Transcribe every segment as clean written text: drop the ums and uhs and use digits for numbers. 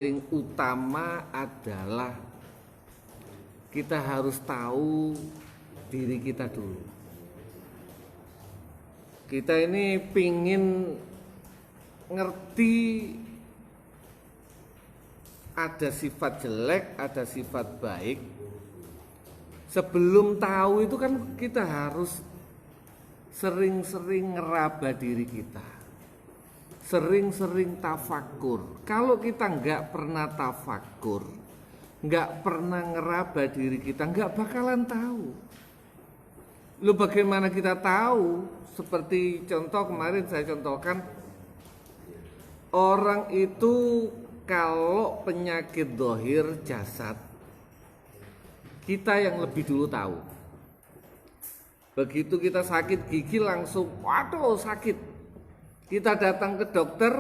paling utama adalah kita harus tahu diri kita dulu. Kita ini pingin ngerti ada sifat jelek, ada sifat baik. Sebelum tahu itu kan kita harus sering-sering ngeraba diri kita, sering-sering tafakur. Kalau kita nggak pernah tafakur, nggak pernah ngeraba diri kita, nggak bakalan tahu. Lu bagaimana kita tahu? Seperti contoh kemarin saya contohkan, orang itu kalau penyakit dohir jasad, kita yang lebih dulu tahu. Begitu kita sakit gigi langsung, waduh sakit. Kita datang ke dokter,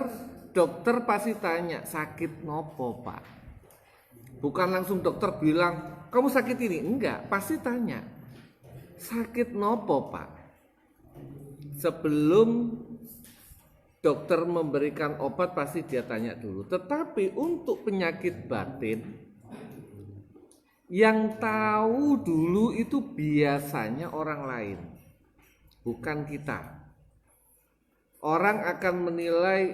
dokter pasti tanya, sakit nopo pak? Bukan langsung dokter bilang, kamu sakit ini? Enggak, pasti tanya, sakit nopo pak? Sebelum dokter memberikan obat pasti dia tanya dulu. Tetapi untuk penyakit batin, yang tahu dulu itu biasanya orang lain, bukan kita. Orang akan menilai,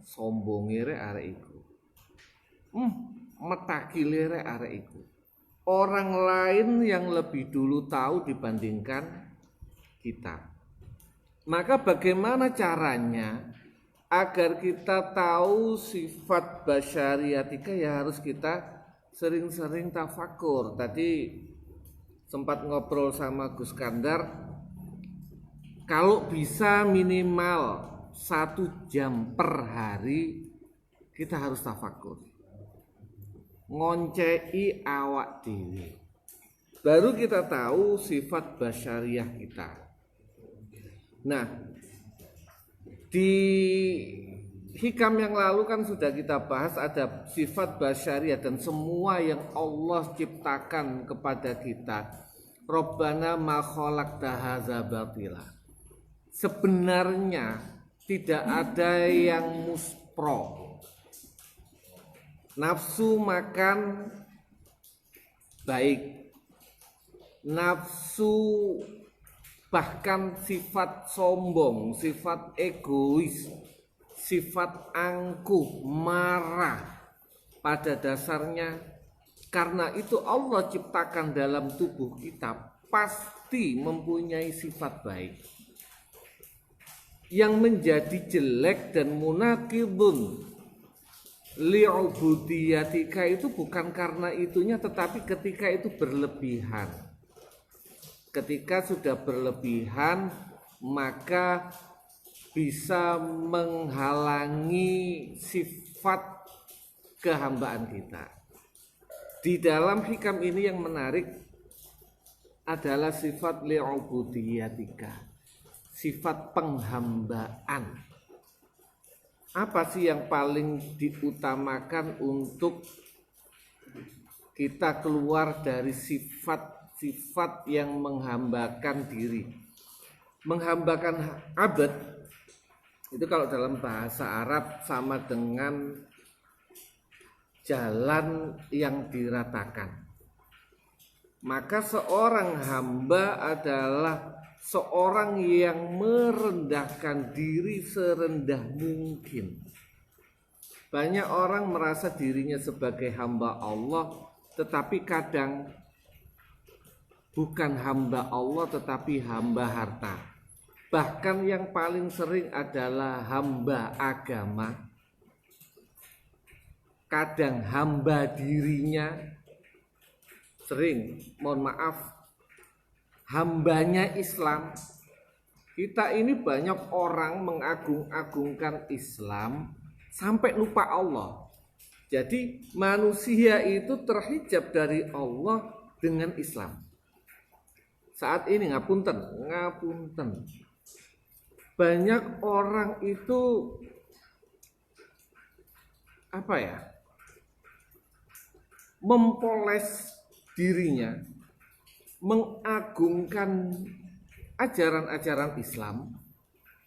sombongire arek iku, metakilire arek iku. Orang lain yang lebih dulu tahu dibandingkan kita. Maka bagaimana caranya agar kita tahu sifat basyariatika, ya harus kita sering-sering tafakur. Tadi sempat ngobrol sama Gus Kandar, kalau bisa minimal 1 jam per hari kita harus tafakur, ngoncei awak dewi, baru kita tahu sifat basyariah kita. Nah, di hikam yang lalu kan sudah kita bahas ada sifat basyariah dan semua yang Allah ciptakan kepada kita. Rabbana ma khalaqta hadza batila. Sebenarnya tidak ada yang muspro. Nafsu makan baik, nafsu bahkan sifat sombong, sifat egois, sifat angkuh, marah, pada dasarnya karena itu Allah ciptakan dalam tubuh kita pasti mempunyai sifat baik. Yang menjadi jelek dan munakidun li'ubudiyatika itu bukan karena itunya, tetapi ketika itu berlebihan. Ketika sudah berlebihan, maka bisa menghalangi sifat kehambaan kita. Di dalam hikam ini yang menarik adalah sifat li'ubudiyatika, sifat penghambaan. Apa sih yang paling diutamakan untuk kita keluar dari sifat yang menghambakan diri? Menghambakan abad itu kalau dalam bahasa Arab sama dengan jalan yang diratakan. Maka seorang hamba adalah seorang yang merendahkan diri serendah mungkin. Banyak orang merasa dirinya sebagai hamba Allah, tetapi kadang bukan hamba Allah tetapi hamba harta. Bahkan yang paling sering adalah hamba agama. Kadang hamba dirinya, sering, mohon maaf, hambanya Islam. Kita ini banyak orang mengagung-agungkan Islam sampai lupa Allah. Jadi manusia itu terhijab dari Allah dengan Islam. Saat ini ngapunten. Banyak orang itu mempoles dirinya, mengagungkan ajaran-ajaran Islam,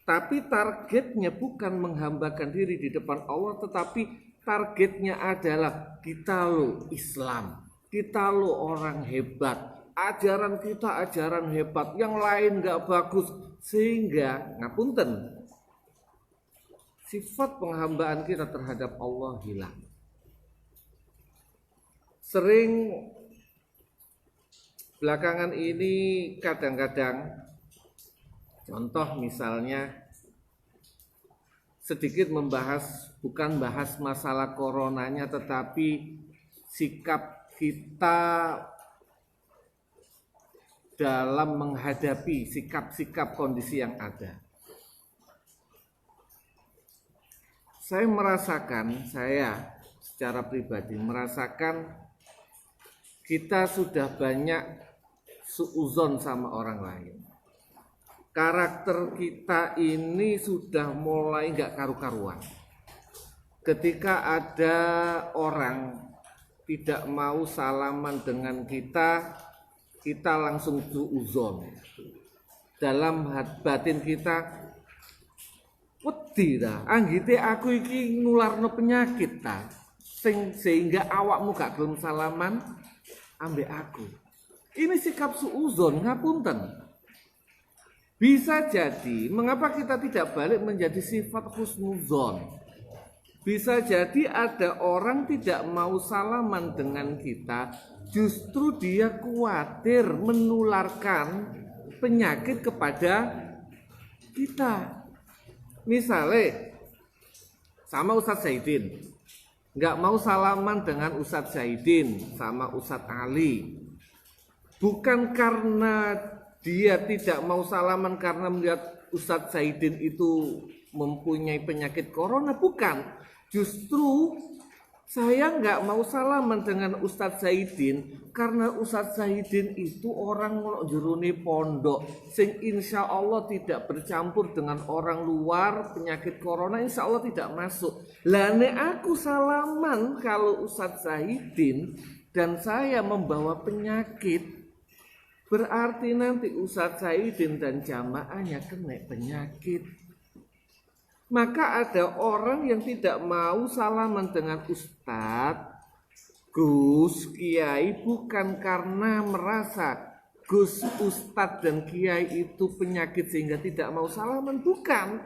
tapi targetnya bukan menghambakan diri di depan Allah, tetapi targetnya adalah kita lo Islam, kita lo orang hebat, ajaran kita ajaran hebat, yang lain nggak bagus, sehingga ngapunten sifat penghambaan kita terhadap Allah hilang. Sering belakangan ini kadang-kadang, contoh misalnya sedikit membahas, bukan bahas masalah coronanya, tetapi sikap kita dalam menghadapi sikap-sikap kondisi yang ada. Saya secara pribadi merasakan kita sudah banyak suuzon sama orang lain. Karakter kita ini sudah mulai nggak karu-karuan. Ketika ada orang tidak mau salaman dengan kita langsung suuzon. Dalam batin kita, wedi ta, anggite aku iki nularno penyakit ta, sehingga awakmu gak gelem salaman ambek aku. Ini sikap suuzon, ngapunten. Bisa jadi, mengapa kita tidak balik menjadi sifat husnuzon? Bisa jadi ada orang tidak mau salaman dengan kita, justru dia khawatir menularkan penyakit kepada kita. Misalnya sama Ustadz Zaidin, nggak mau salaman dengan Ustadz Zaidin sama Ustadz Ali, bukan karena dia tidak mau salaman karena melihat Ustadz Zaidin itu mempunyai penyakit corona, bukan. Justru saya nggak mau salaman dengan Ustadz Zaidin karena Ustadz Zaidin itu orang jeruni pondok, sing insya Allah tidak bercampur dengan orang luar, penyakit corona insya Allah tidak masuk. Lane aku salaman kalau Ustadz Zaidin dan saya membawa penyakit, berarti nanti Ustadz Zaidin dan jamaahnya kena penyakit. Maka ada orang yang tidak mau salaman dengan Ustadz, Gus, Kiai, bukan karena merasa Gus, Ustadz dan Kiai itu penyakit sehingga tidak mau salaman, bukan.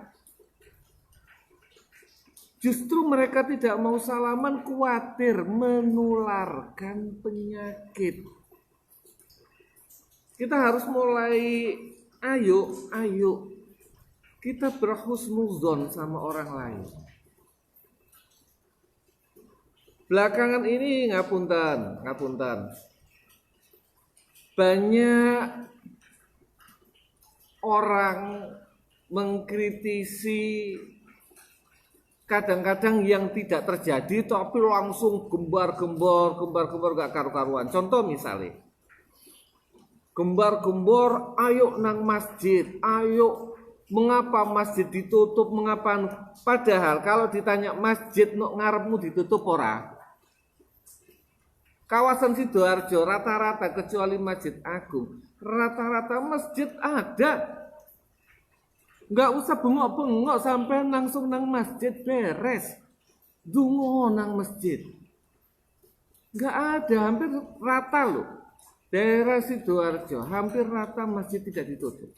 Justru mereka tidak mau salaman khawatir menularkan penyakit. Kita harus mulai, ayo kita berhusnuzon sama orang lain. Belakangan ini ngapunten. Banyak orang mengkritisi kadang-kadang yang tidak terjadi tapi langsung gembar-gembor gak karu-karuan. Contoh misalnya, gembar-gembor ayo nang masjid, ayo. Mengapa masjid ditutup? Mengapa? Padahal kalau ditanya masjid nok ngarepmu ditutup ora? Kawasan Sidoarjo rata-rata kecuali Masjid Agung, rata-rata masjid ada. Enggak usah bengok-bengok sampai langsung nang masjid beres. Dungo nang masjid. Enggak ada, hampir rata loh. Daerah Sidoarjo hampir rata masjid tidak ditutup.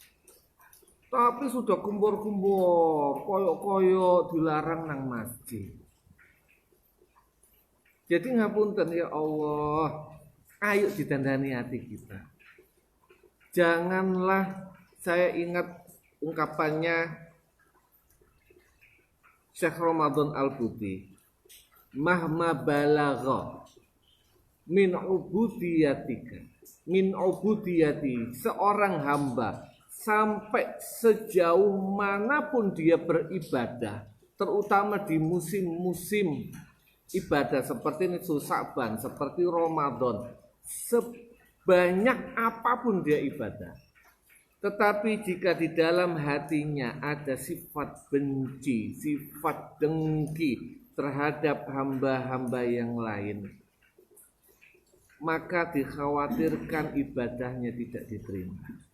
Tapi sudah kumpur-kumpur, koyok-koyok dilarang nang masjid. Jadi ngapunten ya Allah, ayo ditandani hati kita. Janganlah, saya ingat ungkapannya Syekh Ramadan Al-Buti, mahma balagha min ubudiyati, seorang hamba sampai sejauh manapun dia beribadah, terutama di musim-musim ibadah seperti ini Sa'ban, seperti Ramadan, sebanyak apapun dia ibadah, tetapi jika di dalam hatinya ada sifat benci, sifat dengki terhadap hamba-hamba yang lain, maka dikhawatirkan ibadahnya tidak diterima.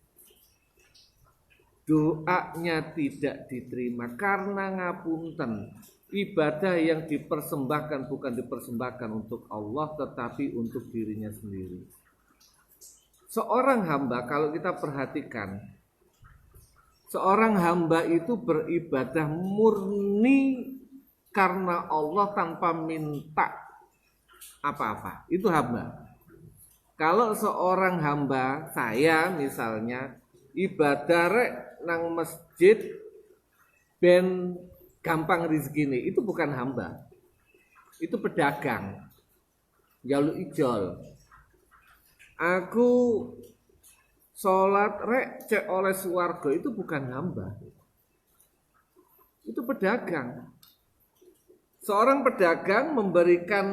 Doanya tidak diterima karena ngapunten, ibadah yang dipersembahkan bukan dipersembahkan untuk Allah tetapi untuk dirinya sendiri. Seorang hamba, kalau kita perhatikan, seorang hamba itu beribadah murni karena Allah tanpa minta apa-apa. Itu hamba. Kalau seorang hamba, saya misalnya ibadah rek nang masjid ben gampang rezeki, itu bukan hamba. Itu pedagang. Jaluk ijol. Aku sholat rek cek oleh swarga, itu bukan hamba. Itu pedagang. Seorang pedagang memberikan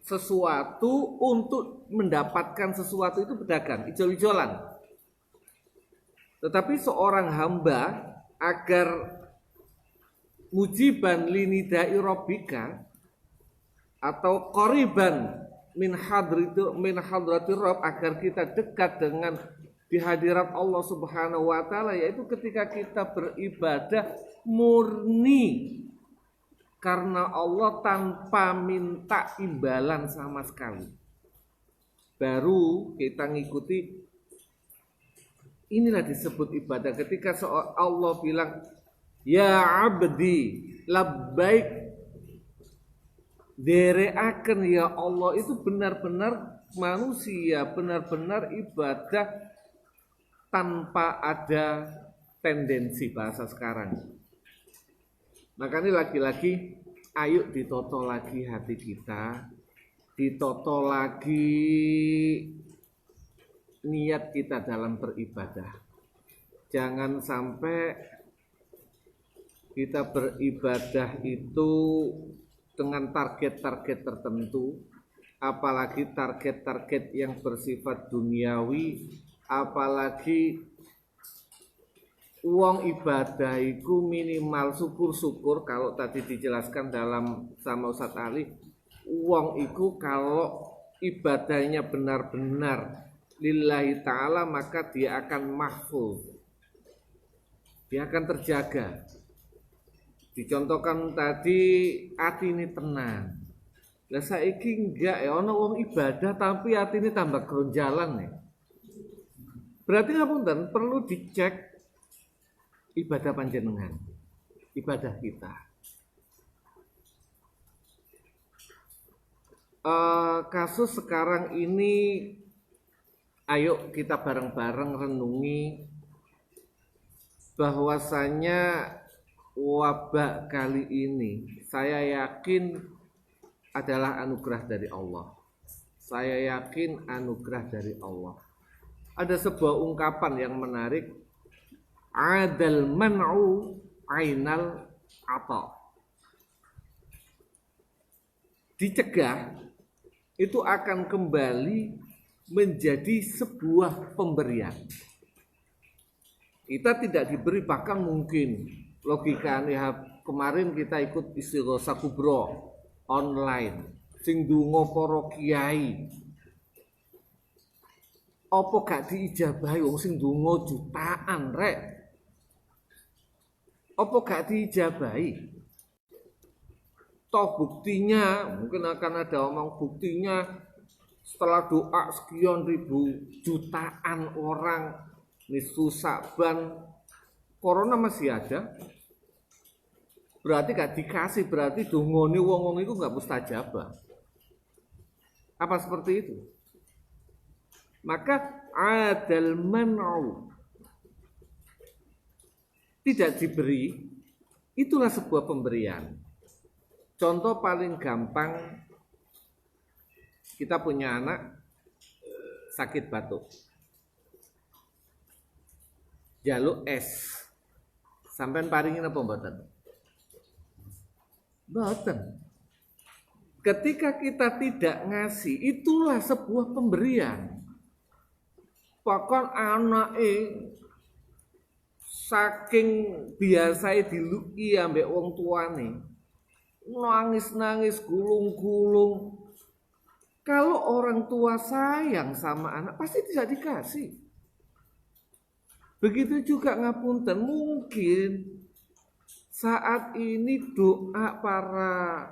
sesuatu untuk mendapatkan sesuatu, itu pedagang, ijol-ijolan. Tetapi seorang hamba agar mujiban linidai rabbika atau qoriban min hadrati rabb, agar kita dekat dengan di hadirat Allah Subhanahu wa taala, yaitu ketika kita beribadah murni karena Allah tanpa minta imbalan sama sekali. Baru kita ngikuti, inilah disebut ibadah. Ketika Allah bilang, ya abdi labbaik, dereaken ya Allah, itu benar-benar manusia, benar-benar ibadah tanpa ada tendensi bahasa sekarang. Makanya lagi-lagi ayo ditoto lagi hati kita, ditoto lagi niat kita dalam beribadah. Jangan sampai kita beribadah itu dengan target-target tertentu, apalagi target-target yang bersifat duniawi, apalagi uang ibadah itu minimal syukur-syukur. Kalau tadi dijelaskan dalam sama Ustaz Ali, uang itu kalau ibadahnya benar-benar lillahi ta'ala, maka dia akan mahfuz, dia akan terjaga. Dicontohkan tadi, hati ini tenang. Lah saiki enggak ya, ono wong ibadah tapi hati ini tambah geronjalan nih. Berarti ngapunten, perlu dicek ibadah panjenengan, ibadah kita. Kasus sekarang ini, ayo kita bareng-bareng renungi bahwasanya wabah kali ini saya yakin adalah anugerah dari Allah. Saya yakin anugerah dari Allah. Ada sebuah ungkapan yang menarik, adal man'u ainal ata. Dicegah itu akan kembali menjadi sebuah pemberian. Kita tidak diberi, bahkan mungkin logikanya kemarin kita ikut Istighosa Kubro online, sing donga para kiai. Apa gak diijabahi wong sing donga jutaan rek? Apa gak diijabahi? Toh buktinya, mungkin akan ada omong buktinya, setelah doa sekian ribu jutaan orang nisfu Sa'ban, corona masih ada. Berarti gak dikasih, berarti dongone wong-wong itu gak mustajabah. Apa seperti itu? Maka adal man'u, tidak diberi, itulah sebuah pemberian. Contoh paling gampang, kita punya anak sakit batuk, jaluk es, sampean paringin apa mboten? Mboten. Ketika kita tidak ngasih, itulah sebuah pemberian. Bahkan anake saking biasanya diluki ambek wong tuane, nangis-nangis, gulung-gulung. Kalau orang tua sayang sama anak, pasti tidak dikasih. Begitu juga ngapunten, mungkin Saat ini doa para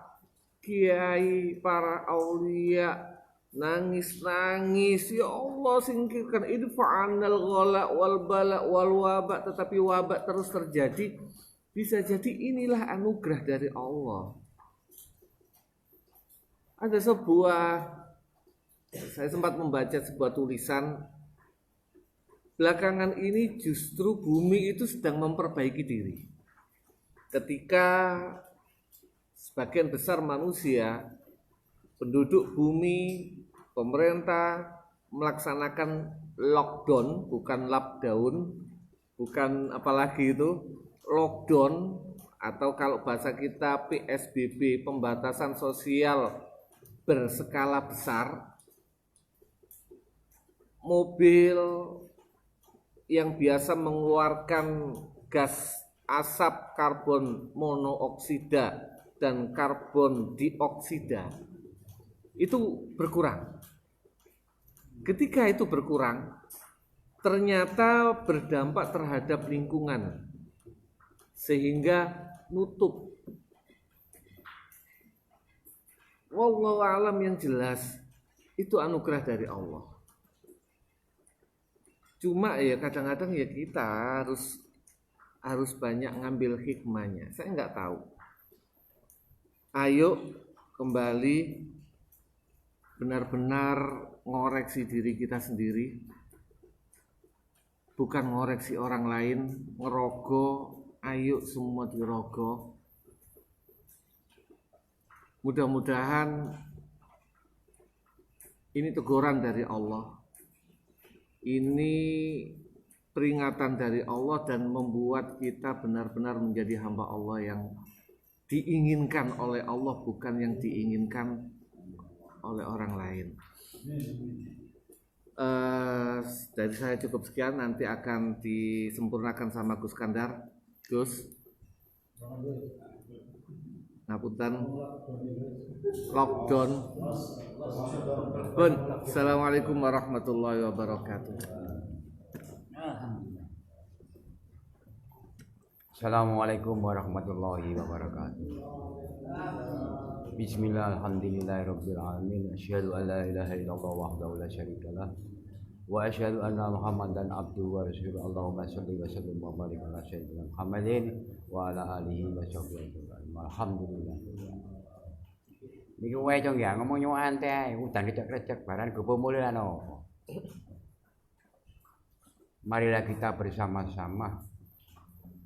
kiai, para aulia nangis-nangis, ya Allah singkirkan ini fa'anal ghala wal bala wal wabak, tetapi wabak terus terjadi. Bisa jadi inilah anugerah dari Allah. Ada saya sempat membaca sebuah tulisan, belakangan ini justru bumi itu sedang memperbaiki diri. Ketika sebagian besar manusia, penduduk bumi, pemerintah melaksanakan lockdown, bukan lockdown, bukan apalagi itu, lockdown, atau kalau bahasa kita PSBB, pembatasan sosial berskala besar. Mobil yang biasa mengeluarkan gas asap karbon monoksida dan karbon dioksida itu berkurang. Ketika itu berkurang, ternyata berdampak terhadap lingkungan sehingga nutup. Wallahu alam, yang jelas itu anugerah dari Allah. Cuma ya kadang-kadang ya kita harus banyak ngambil hikmahnya. Saya nggak tahu. Ayo kembali benar-benar ngoreksi diri kita sendiri, bukan ngoreksi orang lain. Ngerogo, ayo semua dirogo. Mudah-mudahan ini teguran dari Allah, ini peringatan dari Allah, dan membuat kita benar-benar menjadi hamba Allah yang diinginkan oleh Allah, bukan yang diinginkan oleh orang lain. Dari saya cukup sekian, nanti akan disempurnakan sama Gus Kandar. Gus, ngapunten, lockdown. Bun, assalamualaikum warahmatullahi wabarakatuh. Assalamualaikum warahmatullahi wabarakatuh. Bismillah, alhamdulillahirabbil alamin. Asyhadu an la ilaha illallah wahdahu la syarikalah wa asyhadu anna Muhammadan abduhu wa rasuluhu. Allahumma shalli wa sallim wa barik ala sayyidina Muhammadin wa ala alihi wa sahbihi. Alhamdulillah. Niki wae cong ya ngomong nyuwun teh udan recek-recek barang gopo mulih ano. Marilah kita bersama-sama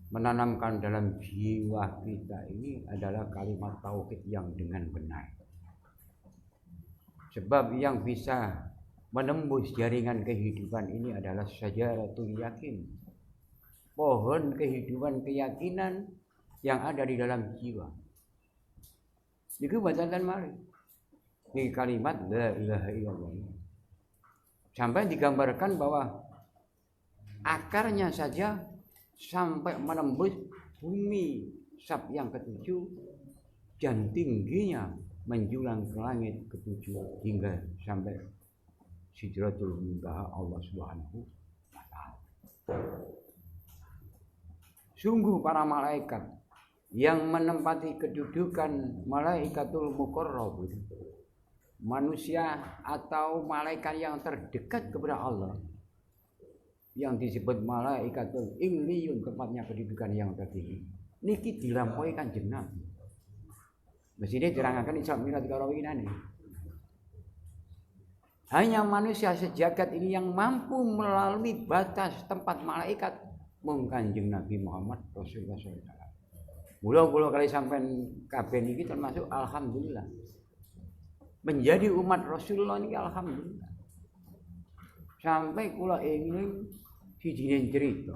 menanamkan dalam jiwa kita ini adalah kalimat tauhid yang dengan benar. Sebab yang bisa menembus jaringan kehidupan ini adalah syajaratul yakin, pohon kehidupan keyakinan yang ada di dalam jiwa. Itu bacaan mari. Ini kalimat la ilaha illallah. Sampai digambarkan bahwa akarnya saja sampai menembus bumi sab yang ketujuh, dan tingginya menjulang ke langit ketujuh hingga sampai Sidratul Muntaha Allah Subhanahu wa Ta'ala. Sungguh para malaikat yang menempati kedudukan malaikatul muqarrab, manusia atau malaikat yang terdekat kepada Allah, yang disebut malaikatul iliyun, tempatnya kedudukan yang tertinggi, niki dilampaui Kanjeng Nabi. Mestine dirangaken Isra Mi'raj karo winane. Hanya manusia sejagat ini yang mampu melalui batas tempat malaikat mung Kanjeng Nabi Muhammad Rasulullah SAW. Mula-mula kali sampean kabeh niki termasuk alhamdulillah menjadi umat Rasulullah niki alhamdulillah. Sampai kula ingin sijine cerita.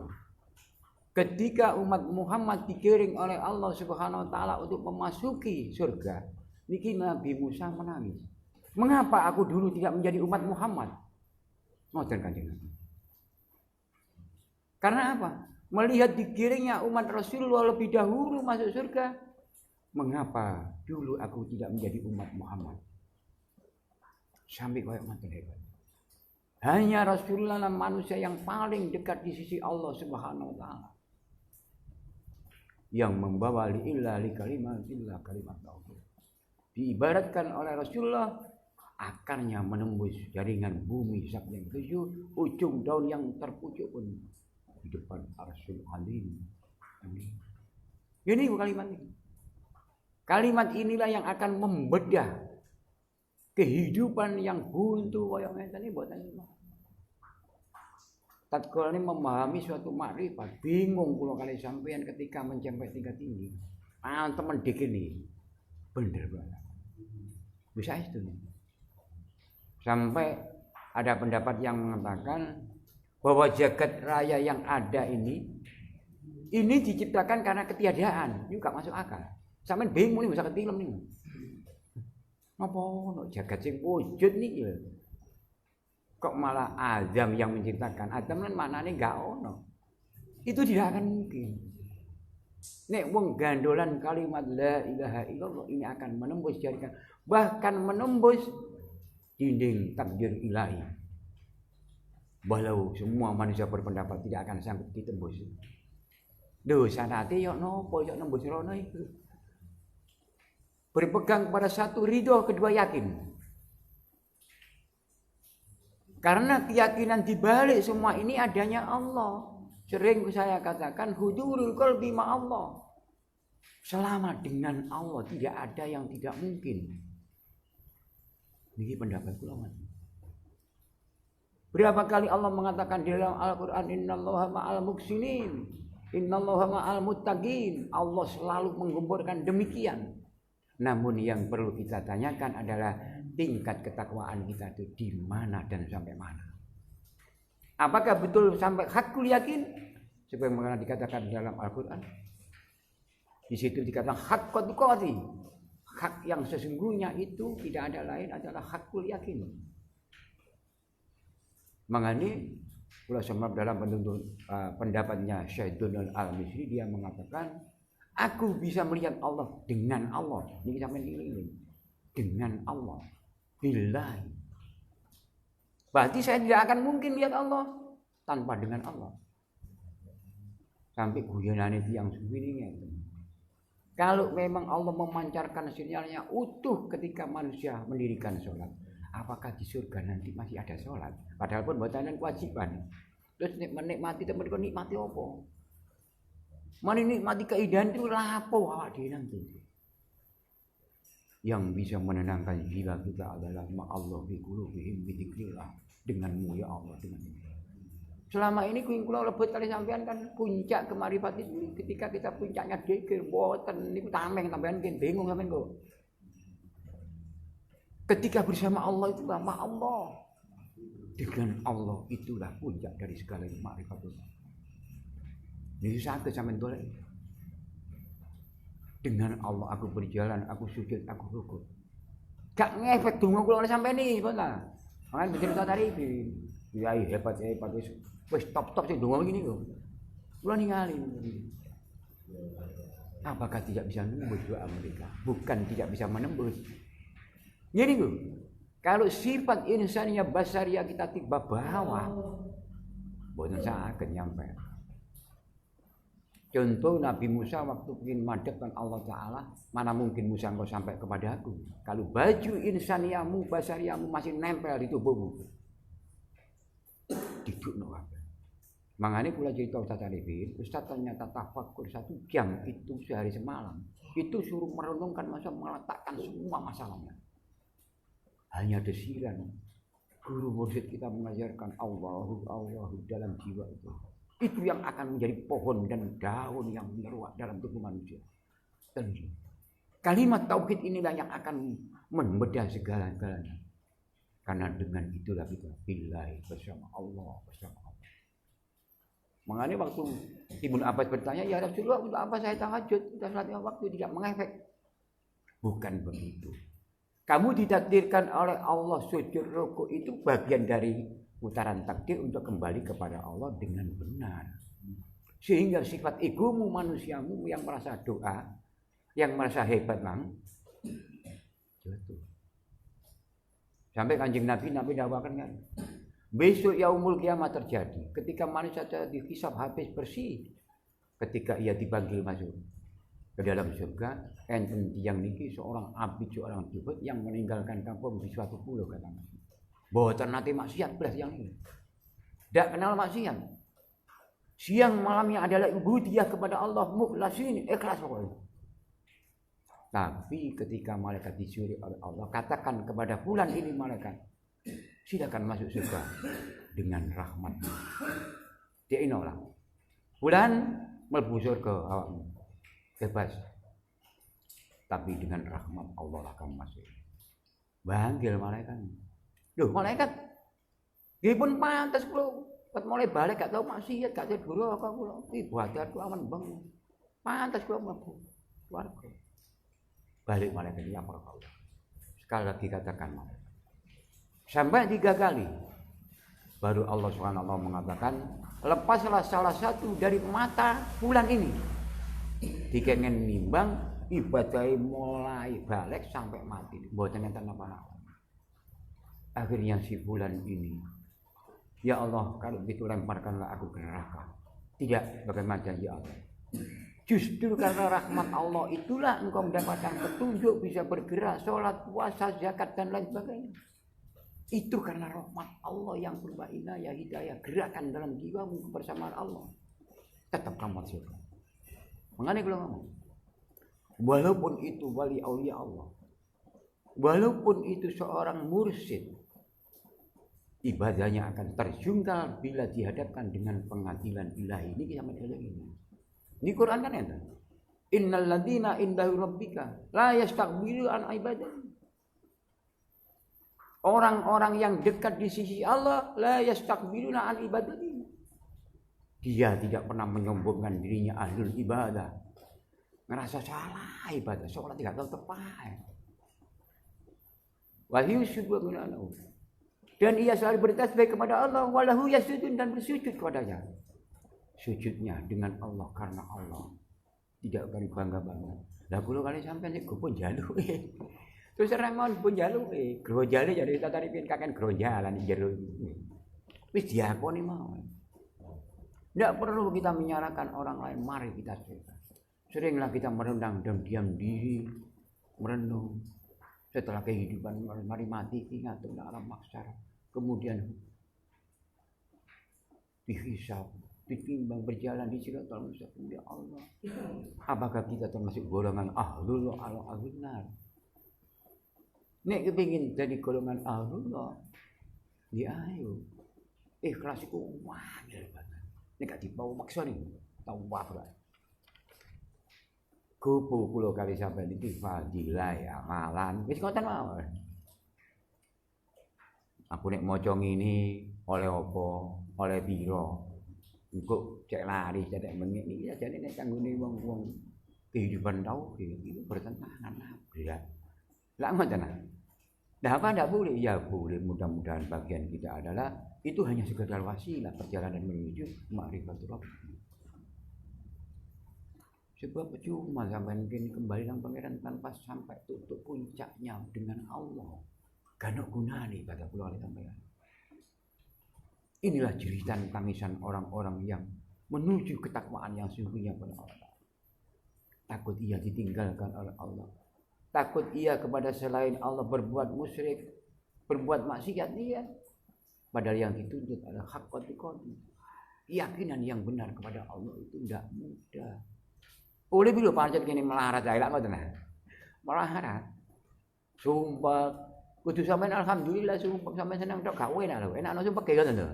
Ketika umat Muhammad digiring oleh Allah Subhanahu wa Ta'ala untuk memasuki surga, niki Nabi Musa menangis. Mengapa aku dulu tidak menjadi umat Muhammad? Ngoten Kanjeng Nabi. Karena apa? Melihat digiringnya umat Rasulullah lebih dahulu masuk surga. Mengapa dulu aku tidak menjadi umat Muhammad? Sampai kayak mati hebat. Hanya Rasulullah manusia yang paling dekat di sisi Allah Subhanahu wa Ta'ala. yang membawa illa li kalimatillah kalimat tauhid. Diibaratkan oleh Rasulullah akarnya menembus jaringan bumi sak yang 7, ujung daun yang terpucuk pun di depan Arsyul Alim. Ini kalimat ini. Kalimat inilah yang akan membedah kehidupan yang buntu kaya ngeten iki mboten iso. Tatkala ini memahami suatu makrifat, bingung kula kali sampean ketika mencapai tingkat tinggi. Temen dik ini bener banget. Bisa itu. Sampai ada pendapat yang mengatakan bahwa jagat raya yang ada ini diciptakan karena ketiadaan. Ini gak masuk akal. Sampeyan bingung nih bisa ketilem nih. Apa ono jagat sing wujud niki lho. Kok malah Adam yang menciptakan? Adam kan maknane gak ono. Itu tidak akan mungkin. Nek wong gandolan kalimat la ilaha illallah ini akan menembus jaringan, bahkan menembus dinding takdir ilahi. Walau semua manusia berpendapat tidak akan sanggup ditembus. Dosa nanti yo nopo yo nembus rono itu. Berpegang pada satu ridho, kedua yakin. Karena keyakinan dibalik semua ini adanya Allah. Sering saya katakan hudurul qalbi ma Allah. Selama dengan Allah tidak ada yang tidak mungkin. Ini pendapat ulama. Berapa kali Allah mengatakan di dalam Al-Qur'an innallaha ma'al muhsinin, innallaha ma'al muttaqin. Allah selalu menggemborkan demikian. Namun yang perlu kita tanyakan adalah tingkat ketakwaan kita itu di mana dan sampai mana. Apakah betul sampai hakul yakin? Sebagaimana dikatakan dalam Al-Qur'an. Di situ dikatakan haqqul qati. Hak yang sesungguhnya itu tidak ada lain adalah hakul yakin. Mengani pula sama dalam pendapatnya Syekh Donald Al-Misri dia mengatakan aku bisa melihat Allah dengan Allah. Ini sampai ini. Dengan Allah. Billahi. Berarti saya tidak akan mungkin lihat Allah tanpa dengan Allah. Sampai guyonan itu yang segini. Kalau memang Allah memancarkan sinyalnya utuh ketika manusia mendirikan sholat. Apakah di surga nanti masih ada sholat? Padahal pun buatan kewajiban. Terus menikmati teman-teman nikmati apa? Menikmati keindahan itu lapo awak dhewe nanti. Yang bisa menenangkan jiwa kita adalah ma'allah bi qulubihim bi dzikrillah, denganmu ya Allah dengan ini. Selama ini kula lebet kali sampean kan puncak kemarifat itu ketika kita puncaknya dzikir mboten niku tameng sampean bingung sampean kok. Ketika bersama Allah itu sama Allah. Dengan Allah itulah puncak dari segala makrifat itu. Ini sakit sampean dolek. Dengan Allah aku berjalan, aku sujud, aku rukuk. Gak ngefek donga kula sampean iki, Pak. Mangan bercerita tadi kiai hebat wis top sing donga begini kok. Kula ningali. Apakah tidak bisa menembus doa mereka? Bukan tidak bisa menembus. Jadi Bu, kalau sifat insaniya basariya kita tiba bawah, boten saged nyampe. Contoh Nabi Musa waktu ingin madepkan Allah Ta'ala, mana mungkin Musa engkau sampai kepada aku. Kalau baju insaniyamu, basariyamu masih nempel di tubuhmu. Didukno kabeh. Mangane kula cerita Ustaz Arifin, Ustaz ternyata tafakur 1 jam itu sehari semalam. Itu suruh merenungkan masa meletakkan semua masalahnya. Hanya desiran. Guru mursyid kita mengajarkan Allahu dalam jiwa itu. Itu yang akan menjadi pohon dan daun yang meruat dalam tubuh manusia. Tentu. Kalimat tauhid inilah yang akan membedah segala-galanya. Karena dengan itulah kita billahi bersama Allah. Makanya waktu Ibnu Abbas bertanya, ya Rasulullah untuk apa saya tahajud? Kita salat waktu tidak mengefek. Bukan begitu. Kamu ditakdirkan oleh Allah sujud rukuk itu bagian dari putaran takdir untuk kembali kepada Allah dengan benar. Sehingga sifat egomu manusiamu yang merasa doa, yang merasa hebat jatuh. Sampai Kanjeng Nabi dakwakan kan. Besok yaumul kiamat terjadi ketika manusia dihisab habis bersih. Ketika ia dipanggil masuk. ke dalam surga. Enten tiyang niki seorang abid, seorang jubut yang meninggalkan kampung di suatu pulau katanya. Mboten nate maksiat belas yang ini. Tidak kenal maksiat. Siang malamnya adalah ubudiyah kepada Allah, mukhlasin, ikhlas pokoknya. Tapi ketika malaikat disuruh oleh Allah, katakan kepada fulan ini malaikat, silakan masuk surga dengan rahmat. Dia inolah. Fulan mlebu surga awakmu. Bebas. Tapi dengan rahmat Allah akan masuk. Banggil malaikat. Loh, malaikat. Nggih pun pantes kula. Ket mulai balik gak tau maksiat, gak tau durhaka kula. Ibadah ku aman bang. Pantes kula mlebu warga. Balik malaikat ya Allah. Sekali lagi katakan malaikat. Sampai 3 kali. Baru Allah SWT mengatakan, lepaslah salah satu dari mata bulan ini. Dikengen nimbang, ibadahnya mulai balik sampai mati. Mboten enten apa-apa. Akhirnya si bulan ini, ya Allah, kalau begitu lemparkanlah aku ke neraka. Tidak, bagaimana janji Allah. Justru karena rahmat Allah itulah engkau mendapatkan petunjuk, bisa bergerak, sholat, puasa, zakat, dan lain sebagainya. Itu karena rahmat Allah yang berupa inayah, hidayah, gerakan dalam jiwamu kebersamaan Allah. Tetap kamu surga. Mengenai kalau ngomong. Walaupun itu wali aulia Allah. Walaupun itu seorang mursyid. Ibadahnya akan terjungkal bila dihadapkan dengan pengadilan ilahi. Ini sama ini. Ini Quran kan ya. Innal ladzina indahu rabbika la yastakbiru an ibadah. Orang-orang yang dekat di sisi Allah la yastakbiruna an ibadati. Dia tidak pernah menyombongkan dirinya ahlul ibadah. Ngerasa salah ibadah, seolah tidak tahu tepat. Wahyu subhanahu. Dan ia selalu bertasbih kepada Allah, walahu yasjudun, dan bersujud kepadanya. Sujudnya dengan Allah karena Allah. Tidak akan bangga-bangga. Lah kula kali sampeyan sik gopo njaluk. Terus remon pun njaluk grojale jadi tataripin kaken grojalan jero. Wis diakoni mawon. Tidak perlu kita menyalahkan orang lain, mari kita cerita. Seringlah kita merenung dan diam diri, merenung. Setelah kehidupan mari mati ingat tentang alam mahsyar. Kemudian dihisab, ditimbang berjalan di siratal mustaqim ya Allah. Apakah kita termasuk golongan ahlul nar? Nek kepingin jadi golongan ahlullah, ya ayo. Ikhlas iku wangil banget. Nek gak dibawa maksa nih, tau apa. Kupu kula kali sampai niki fadilah amalan. Wis ngoten mawon. Aku nek maca ngene oleh apa? Oleh pira? Engko cek laris cek mengik niki jane nek kanggone wong-wong kehidupan tauhid itu bertentangan berat. Lah ngoten. Nah apa enggak boleh? Ya boleh, mudah-mudahan bagian kita adalah itu hanya sekedar wasilah perjalanan menuju ma'rifatul Rabb. Sebab percuma sampai mungkin kembali dengan pangeran tanpa sampai tutup puncaknya dengan Allah. Gak gunane kata kula sampeyan. Inilah jeritan tangisan orang-orang yang menuju ketakwaan yang sungguhnya pada Allah. Takut ia ditinggalkan oleh Allah. Takut ia kepada selain Allah berbuat musyrik, berbuat maksiat dia. Padahal yang dituntut adalah haqqatul. Keyakinan yang benar kepada Allah itu tidak mudah. Oleh bila pancet kini melarat ae lak ngoten. Melarat. Sumpah kudu sampean alhamdulillah sumpah sampean seneng tok gak enak lho. Enakno sumpah ge ngoten lho.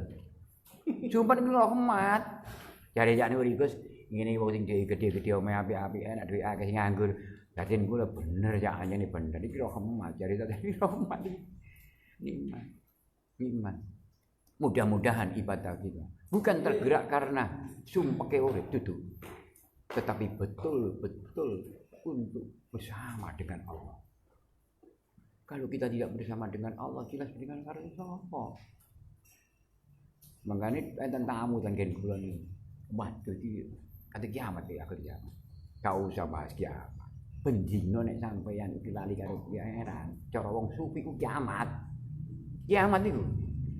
Sumpah niku rahmat. Jare-jare urikus ngene wong sing gede-gede omah apik-apik enak duwe akeh sing nganggur. Batin kula bener ya anjene bener iki rahmat. Jare tadi rahmat. Iman. Mudah-mudahan ibadah kita bukan tergerak karena sumpah ke urip duduk. Tetapi betul-betul untuk bersama dengan Allah. Kalau kita tidak bersama dengan Allah, jelas dengan karo sapa. Mangkane enten tamu ten gen kula niki. Waduh iki kate kiamat ya akhir kiamat. Kau usah bahas kiamat. Bendino nek sampeyan iki lali karo pangeran. Cara wong sufi ku kiamat. Kiamat niku.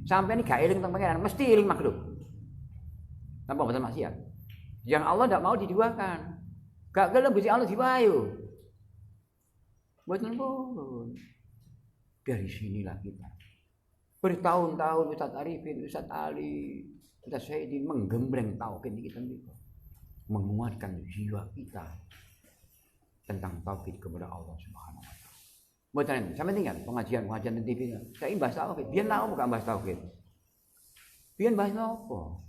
Sampeyan iki gak eling teng pangeran, mesti eling makhluk. Tanpa mboten maksiat. Yang Allah tidak mau diduakan. Gak gelem Gusti Allah dipayu. Mboten pun. Dari sinilah kita. Bertahun-tahun Ustaz Arifin, Ustaz Ali, Ustaz Saidin menggembleng tauhid kita niku. Menguatkan jiwa kita tentang tauhid kepada Allah Subhanahu wa taala. Mboten sampe tinggal pengajian di TV. Saya bahas tauhid. Biyen lha bukan bahas tauhid. Biyen bahas apa?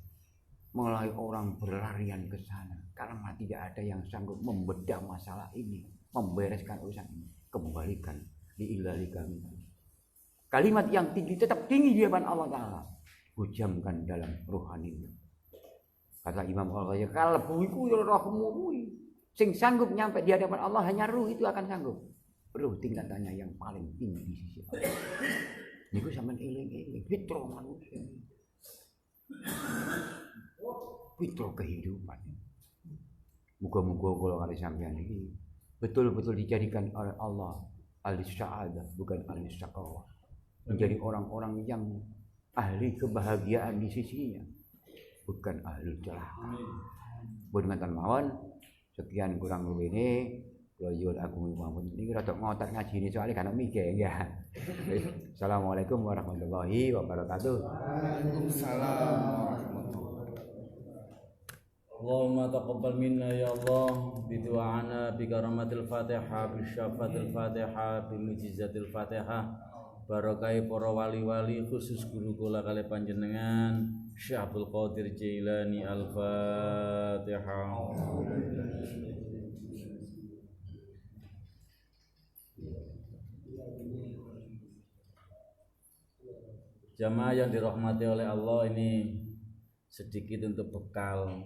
Mulai orang berlarian ke sana karena tidak ada yang sanggup membedah masalah ini, membereskan urusan ini. Kembalikan diilali kami. Kalimat yang tinggi tetap tinggi di hadapan Allah Ta'ala. Hujamkan dalam rohaninya. Kata Imam Al-Ghazali, kalbu iku ya rohmu kuwi. Sing sanggup nyampe di hadapan Allah hanya ruh itu akan sanggup. Ruh tingkatannya yang paling tinggi di sisi Allah. Niku sampean eling-eling fitro manusia. Fitro kehidupan. Muga-muga kula kali sampeyan iki betul-betul dijadikan oleh Allah al-sa'adah bukan al-syaqawah. Menjadi orang-orang yang ahli kebahagiaan di sisinya, bukan ahli celaka. Boten mawon, sekian kurang lebih ini kula nyuwun agung mawon. Niki rada ngotot ngajine soalnya kan mikir ya. Assalamualaikum warahmatullahi wabarakatuh. Waalaikumsalam warahmatullahi. Allahumma taqabbal minna ya Allah bidu'ana bi karamatil Fatihah bi syafatil Fatihah bi mujizatil Fatihah barakai para wali-wali khusus guru kula kali panjenengan Syekh Abdul Qadir Jailani Al-Fatihah. Jamaah yang dirahmati oleh Allah, ini sedikit untuk bekal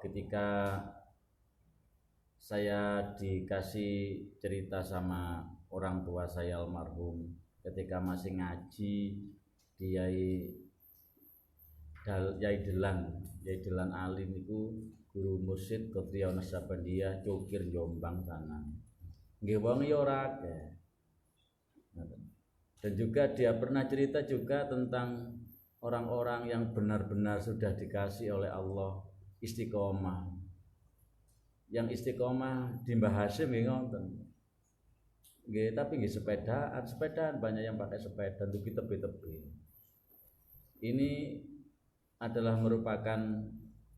ketika saya dikasih cerita sama orang tua saya almarhum ketika masih ngaji di Yai Delan Alim itu guru mursyid Kotriya Nasabandia Cukir Jombang sana. Nggih wong ya ora akeh. Dan juga dia pernah cerita juga tentang orang-orang yang benar-benar sudah dikasih oleh Allah istiqomah. Yang istiqomah di Mbah Hasyim nggih ngoten. Nggih, tapi nggih sepedaan banyak yang pakai sepeda untuk tepi-tepi. Ini adalah merupakan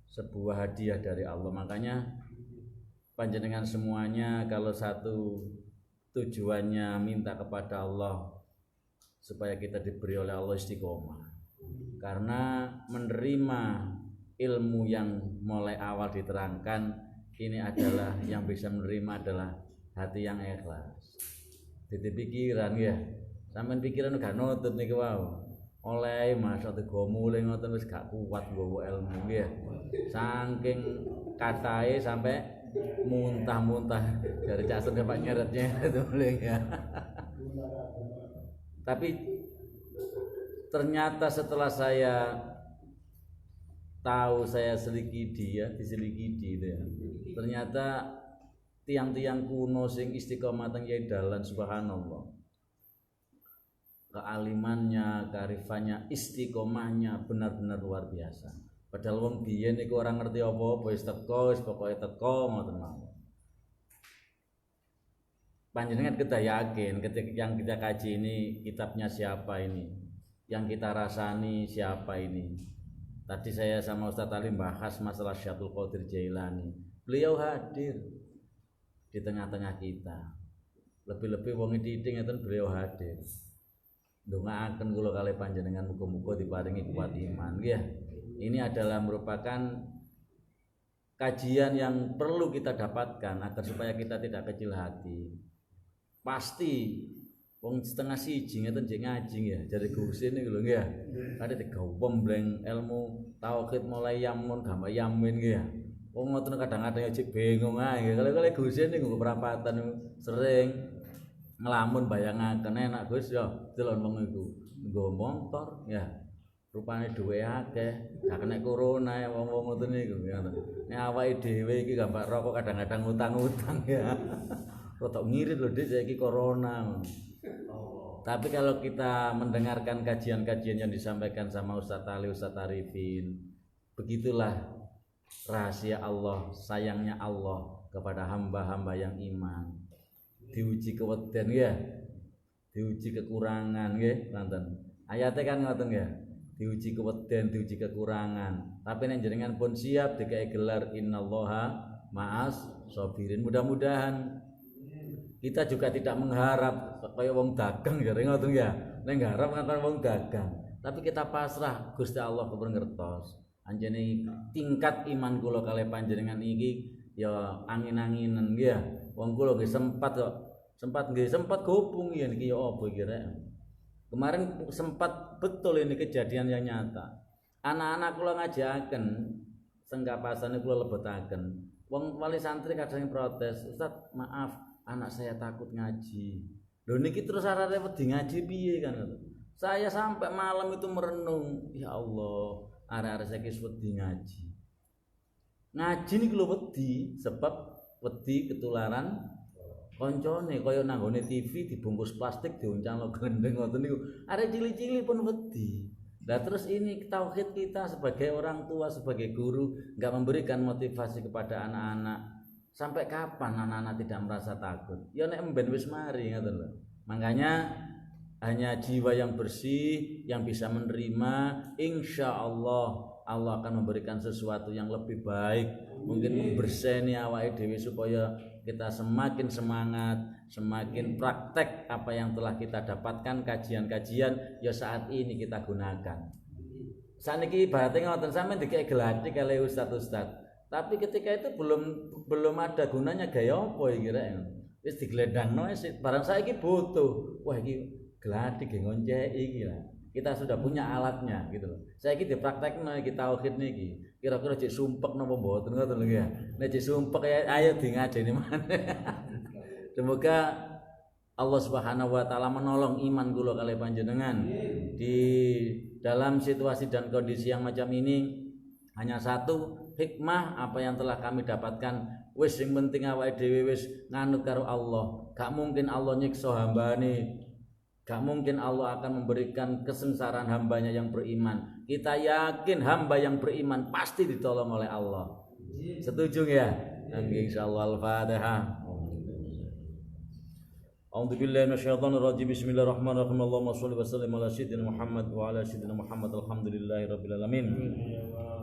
sebuah hadiah dari Allah. Makanya panjenengan semuanya kalau satu tujuannya minta kepada Allah supaya kita diberi oleh Allah istiqomah. Karena menerima ilmu yang mulai awal diterangkan ini adalah yang bisa menerima adalah hati yang ikhlas. Dadi pikiran ya. Sampeyan pikiran gak nutut niku wae. Oleh masa tego mulai ngoten wis gak kuat nggawa ilmu nggih. Saking katahe sampai muntah-muntah dari casene Pak nyeretnya itu ya. Tapi ternyata setelah saya tahu, saya diselikidi itu ya. Ternyata tiang-tiang kuno sing istiqomah teng Yai Dalan subhanallah. Kealimannya, kearifannya, istiqomahnya benar-benar luar biasa. Padahal wong biyen niku ora ngerti apa-apa, wis pokoke teko ngoten mawon. Panjenengan kita yakin ketika yang kita kaji ini kitabnya siapa ini, yang kita rasani siapa ini. Tadi saya sama Ustaz Ali bahas masalah Syaikhul Qadir Jailani. Beliau hadir di tengah-tengah kita. Lebih-lebih wong titik ngeten beliau hadir. Ndongaaken kula kalih panjenengan muga-muga diparingi kuat iman nggih. Ini adalah merupakan kajian yang perlu kita dapatkan agar supaya kita tidak kecil hati. Pasti wong setengah siji ngeten jek ngaji ya, jare Gusti niku lho nggih. Kate digawembleng ilmu tauhid mulai yamun gambar yamin nggih ya. Wong ngoten kadang-kadang jek bingung ae. Kalau Gusti niku perapatan sering ngelamun bayangaken enak Gus ya delon wong iku nggo motor ya. Rupane duwe akeh, gak kena corona ya wong-wong ngoten niku ya. Nek awake dhewe iki gambar rokok kadang-kadang utang-utang ya. Rotok ngirit lho Dik saiki corona. Tapi kalau kita mendengarkan kajian-kajian yang disampaikan sama Ustaz Ali, Ustaz Arifin, begitulah rahasia Allah, sayangnya Allah kepada hamba-hamba yang iman. Diuji keweden ya, diuji kekurangan nggih, wonten. Ayate kan ngoten ya. Diuji keweden, diuji kekurangan. Tapi nek jenengan pun siap dikai gelar innallaha ma'as sabirin. Mudah-mudahan kita juga tidak mengharap kaya wong dagang ya ngoten ya. Nek ngharap kan wong dagang. Tapi kita pasrah Gusti Allah kepun ngertos. Anjene tingkat iman kula kalih panjenengan iki ya angin-anginan nggih ya. Wong kula nggih sempat gopung ya niki ya apa iki rek. Kemarin sempat betul ini kejadian yang nyata. Anak-anak kula ngajaken sengkapasane kula lebetaken. Wong wali santri kadang protes, "Ustaz, maaf, anak saya takut ngaji." Lho niki terus arek wedi ngaji piye kan? Saya sampai malam itu merenung, ya Allah, arek-arek saiki wedi ngaji. Ngaji niku lho wedi, sebab wedi ketularan koncone kaya nanggone TV dibungkus plastik diuncalno gendeng ngoten niku. Arek cilik-cilik pun wedi. Nah terus ini tauhid kita sebagai orang tua, sebagai guru enggak memberikan motivasi kepada anak-anak. Sampai kapan anak-anak tidak merasa takut? Ya nek emben wis mari ngoten lho. Makanya hanya jiwa yang bersih yang bisa menerima, insya Allah Allah akan memberikan sesuatu yang lebih baik. Mungkin memberseni awake dhewe supaya kita semakin semangat, semakin praktek apa yang telah kita dapatkan, kajian-kajian ya saat ini kita gunakan. Saniki ibaratnya ngoten sampeyan dikek gladi kali ustaz-ustaz. Tapi ketika itu belum ada gunanya gaya apa iki rek. Wis digledangno barang saiki butuh. Wah iki gladi ge ngonceki iki lah. Kita sudah punya alatnya gitu loh. Saiki dipraktekno iki tauhid niki. Kira-kira cek sumpek napa mboten ngoten lho ya. Nek cek sumpek ayo di ngadeni maneh. Semoga Allah Subhanahu wa taala menolong iman kula kalih panjenengan di dalam situasi dan kondisi yang macam ini. Hanya satu hikmah apa yang telah kami dapatkan, wis sing penting awake dhewe wis nganut karo Allah. Gak mungkin Allah nyiksa hambane. Gak mungkin Allah akan memberikan kesengsaraan hambanya yang beriman. Kita yakin hamba yang beriman pasti ditolong oleh Allah. Setuju ya? Insyaallah. Al-Fatihah. A'udzu billahi minasyaitonir rajim. Bismillahirrahmanirrahim. Allahumma shalli wa sallim ala sayyidina Muhammad wa ala sayyidina Muhammad. Alhamdulillahirabbil alamin.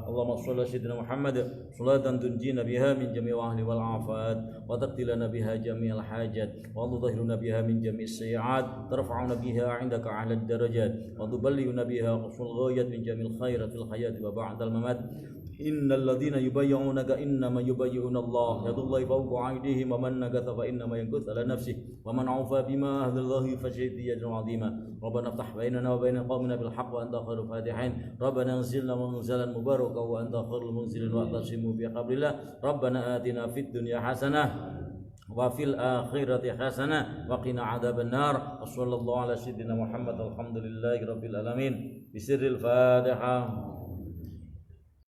Allahumma shalli ala sayyidina Muhammad salatan tunjina biha min jami'il ahli wal afat wa taqdilana biha jami'al hajat wa tudhhiruna biha min jami'is sayiat tarfa'una biha 'indaka 'alad darajat wa tuballighuna biha qasful ghayat min jami'il khairatil hayati wa ba'dal mamat. Innal ladzina yubayyi'unaka innama yubayyi'una Allah yadullahi fawqa aydihim wa man nakatha fa innama yankuth ala nafsihi wa man 'afa bima ahdallahi fa syadidun 'azima. Rabbana iftah bainana wa bain qaumina bil haqq wa anta khairul fatihin. Rabbana anzilna munzalan mubarakan wa anta khairul munzilin wa atasimu bi hablillah. Rabbana atina fid dunya hasanah wa fil akhirati hasanah wa qina adzabannar. Wassallallahu ala sayyidina Muhammad alhamdulillahi rabbil alamin. Bisirril Fatihah.